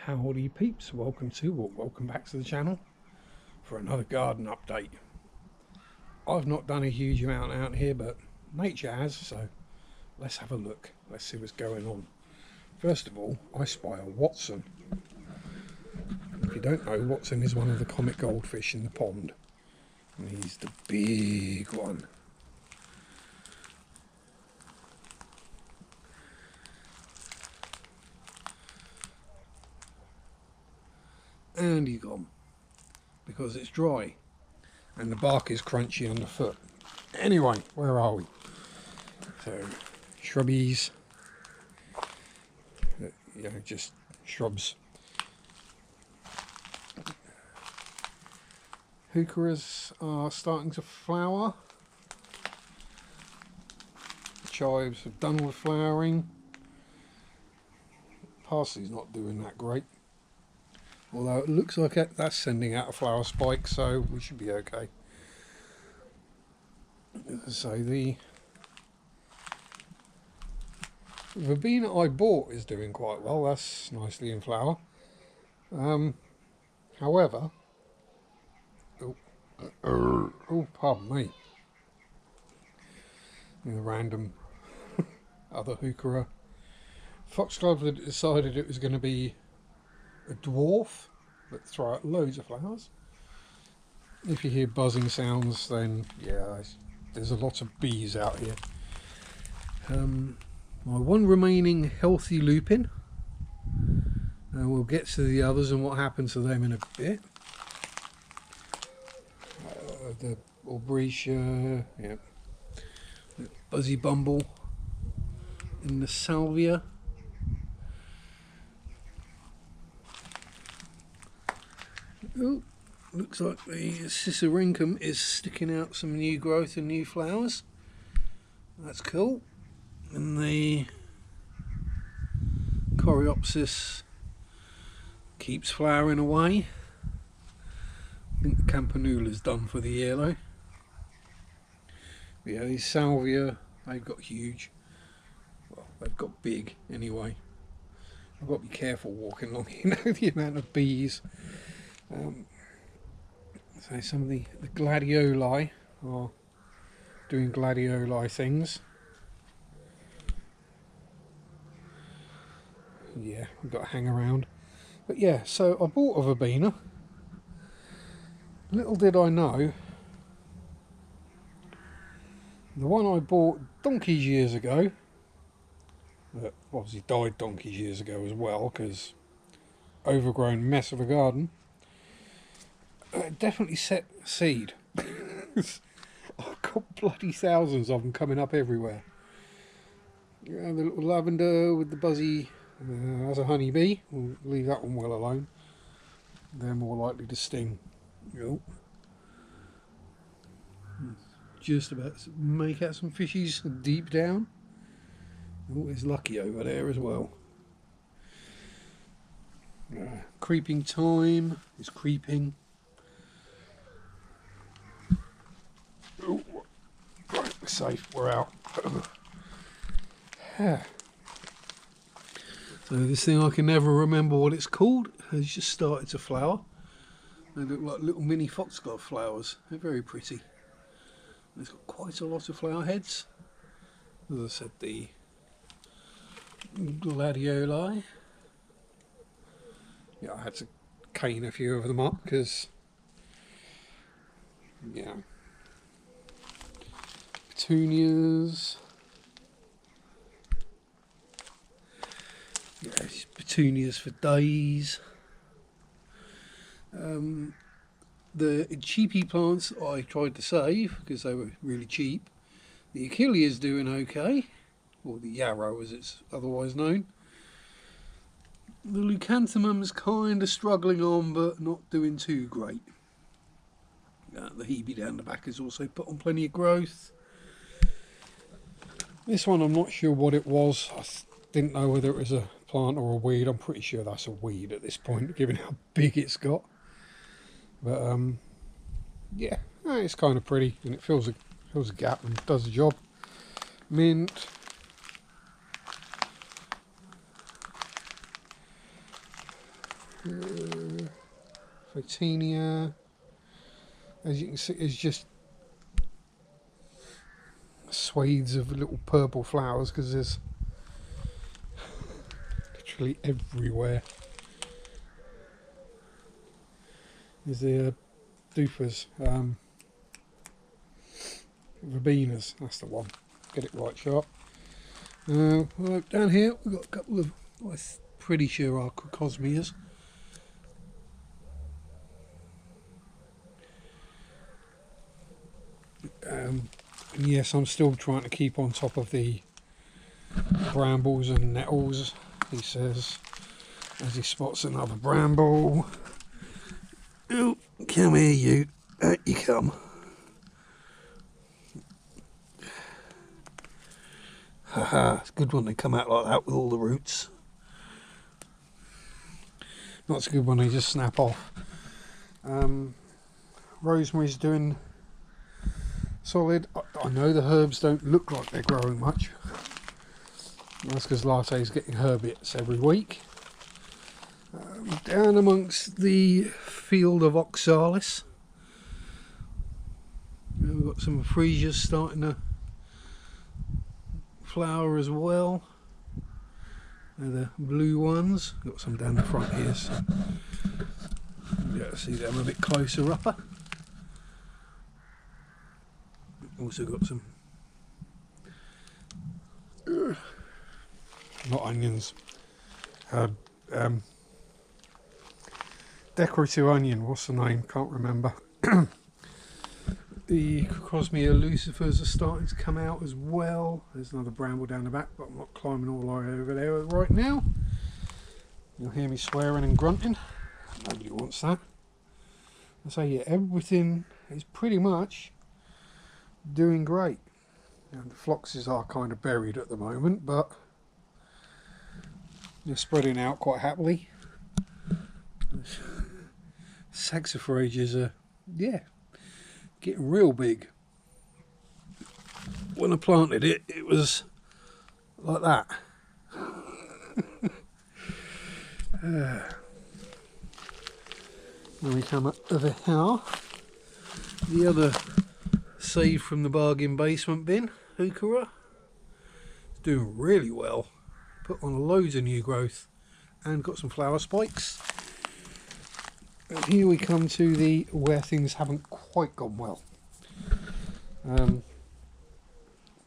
Howdy peeps, welcome back to the channel for another garden update. I've not done a huge amount out here, but nature has, so let's have a look. Let's see what's going on. First of all, I spy a Watson. If you don't know, Watson is one of the comic goldfish in the pond, and he's the big one. And he's gone because it's dry and the bark is crunchy underfoot. Anyway, where are we? So, shrubbies, just shrubs. Heucheras are starting to flower. Chives have done with flowering. Parsley's not doing that great, although it looks like that's sending out a flower spike, so we should be okay. So the verbena I bought is doing quite well. That's nicely in flower. However, oh, pardon me, a random other heuchera. Foxglove had decided it was going to be a dwarf that throw out loads of flowers. If you hear buzzing sounds, then yeah, there's a lot of bees out here. My one remaining healthy lupin, and we'll get to the others and what happens to them in a bit. The Albrecia, yeah, the Buzzy Bumble, and the Salvia. Oh, looks like the Cicerynchum is sticking out some new growth and new flowers. That's cool. And the Coreopsis keeps flowering away. I think the Campanula's done for the year though. But yeah, these Salvia, they've got huge. Well, they've got big anyway. I've got to be careful walking along, you know, the amount of bees. So some of the gladioli are doing gladioli things. Yeah, we've got to hang around. But yeah, so I bought a verbena. Little did I know, the one I bought donkeys years ago, that obviously died donkeys years ago as well, because overgrown mess of a garden, definitely set seed. I've got bloody thousands of them coming up everywhere. Yeah, the little lavender with the buzzy, as a honeybee. We'll leave that one well alone. They're more likely to sting. Oh. Just about to make out some fishies deep down. Oh, there's Lucky over there as well. Creeping thyme is creeping. Oh, right, we're safe, we're out. So this thing, I can never remember what it's called, has just started to flower. They look like little mini foxglove flowers. They're very pretty. It's got quite a lot of flower heads. As I said, the gladioli. Yeah, I had to cane a few of them up because, yeah. Petunias. Yeah, petunias for days. The cheapy plants I tried to save because they were really cheap. The Achilles is doing okay, or the yarrow as it's otherwise known. The Leucanthemum's kind of struggling on, but not doing too great. The Hebe down the back is also put on plenty of growth. This one I'm not sure what it was. I didn't know whether it was a plant or a weed. I'm pretty sure that's a weed at this point, given how big it's got. But yeah, it's kind of pretty, and it fills a gap and does the job. Mint. Photinia, as you can see, is just swathes of little purple flowers because there's literally everywhere. There's the Dufas, Verbenas, that's the one. Get it right sharp. Well, down here we've got a couple of, I'm pretty sure are Cosmias. And yes, I'm still trying to keep on top of the brambles and nettles, he says, as he spots another bramble. Oh, come here, you. Out you come. Haha, it's good when they come out like that with all the roots. Not so good when they just snap off. Rosemary's doing solid. I know the herbs don't look like they're growing much. That's because Latte's getting herb bits every week. Down amongst the field of oxalis, we've got some freesias starting to flower as well. They're the blue ones. Got some down the front here, so you get to see them a bit closer upper. Also got some not onions, decorative onion, what's the name, can't remember. The Cosmia lucifers are starting to come out as well. There's another bramble down the back, but I'm not climbing all the way over there right now. You'll hear me swearing and grunting. Nobody wants that. I say, yeah, everything is pretty much doing great. Now, the phloxes are kind of buried at the moment, but they're spreading out quite happily. Saxifrages are, yeah, getting real big. When I planted it, it was like that. Then we come up over here. The other saved from the bargain basement bin, Heuchera, is doing really well. Put on loads of new growth and got some flower spikes. And here we come to the where things haven't quite gone well.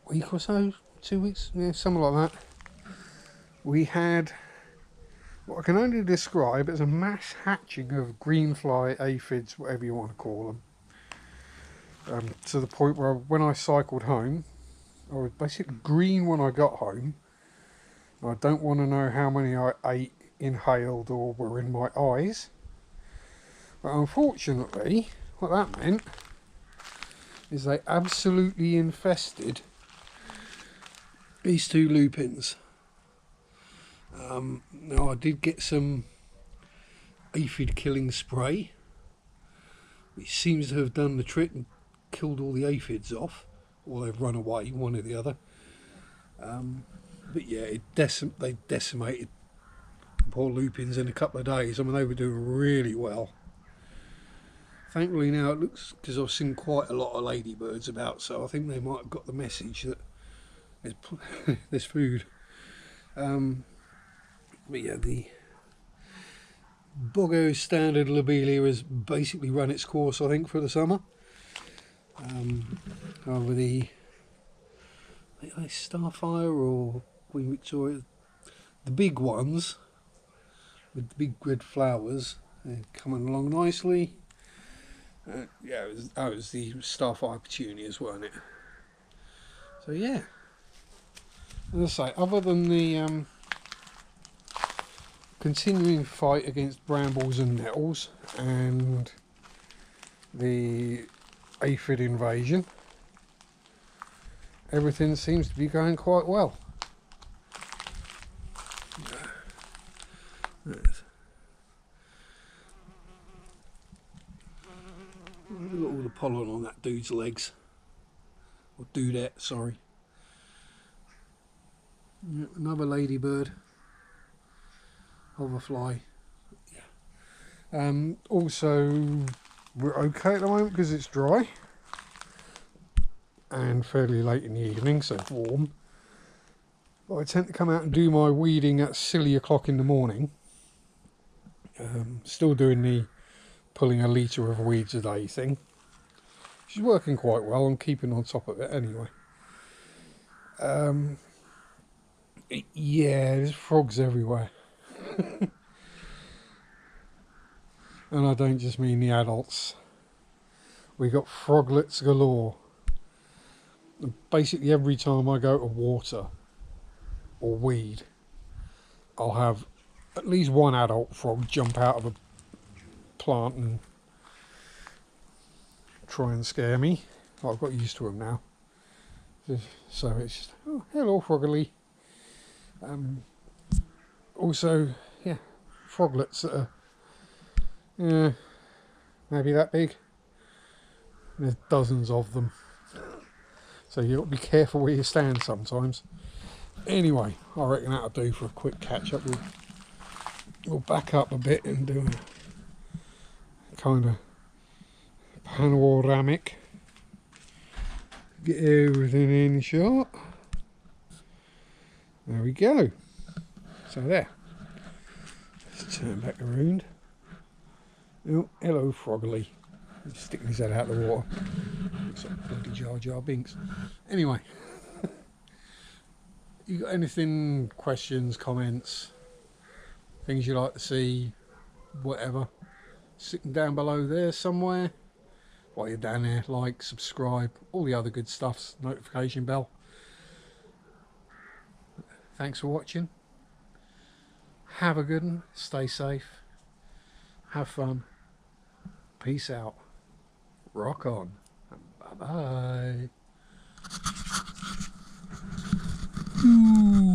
Week or so, 2 weeks, yeah, something like that. We had what I can only describe as a mass hatching of greenfly aphids, whatever you want to call them. To the point where when I cycled home, I was basically green when I got home. I don't want to know how many I ate, inhaled, or were in my eyes. But unfortunately, what that meant is they absolutely infested these two lupins. Now I did get some aphid killing spray, which seems to have done the trick and killed all the aphids off, or they've run away, one or the other. But yeah, they decimated poor lupins in a couple of days. I mean, they were doing really well. Thankfully now it looks, because I've seen quite a lot of ladybirds about, so I think they might have got the message that there's food. But yeah, the Boggo standard lobelia has basically run its course, I think, for the summer. However, the Starfire or Queen Victoria, the big ones with the big red flowers, they're coming along nicely. Yeah, it was the Starfire petunias, weren't it? So yeah, as I say, other than the continuing fight against brambles and nettles and the aphid invasion, everything seems to be going quite well. Look at all the pollen on that dude's legs, or dudette, sorry. Another ladybird, hoverfly. Yeah, Also, we're okay at the moment because it's dry and fairly late in the evening, so it's warm. But I tend to come out and do my weeding at silly o'clock in the morning. Still doing the pulling a litre of weeds a day thing. She's working quite well. I'm keeping on top of it anyway. Yeah, there's frogs everywhere. And I don't just mean the adults. We got froglets galore. And basically every time I go to water or weed, I'll have at least one adult frog jump out of a plant and try and scare me. I've got used to them now. So it's just, oh, hello Froggly. Also, yeah, froglets that are maybe that big. There's dozens of them. So you've got to be careful where you stand sometimes. Anyway, I reckon that'll do for a quick catch up. We'll back up a bit and do a kind of panoramic. Get everything in shot. There we go. So there. Let's turn back around. Oh, hello Froggly. He's sticking his head out of the water. Looks like bloody Jar Jar Binks. Anyway. You got anything, questions, comments, things you'd like to see, whatever, stick them down below there somewhere. While you're down there, like, subscribe, all the other good stuffs, notification bell. Thanks for watching. Have a good one. Stay safe. Have fun. Peace out. Rock on. Bye bye. Ooh.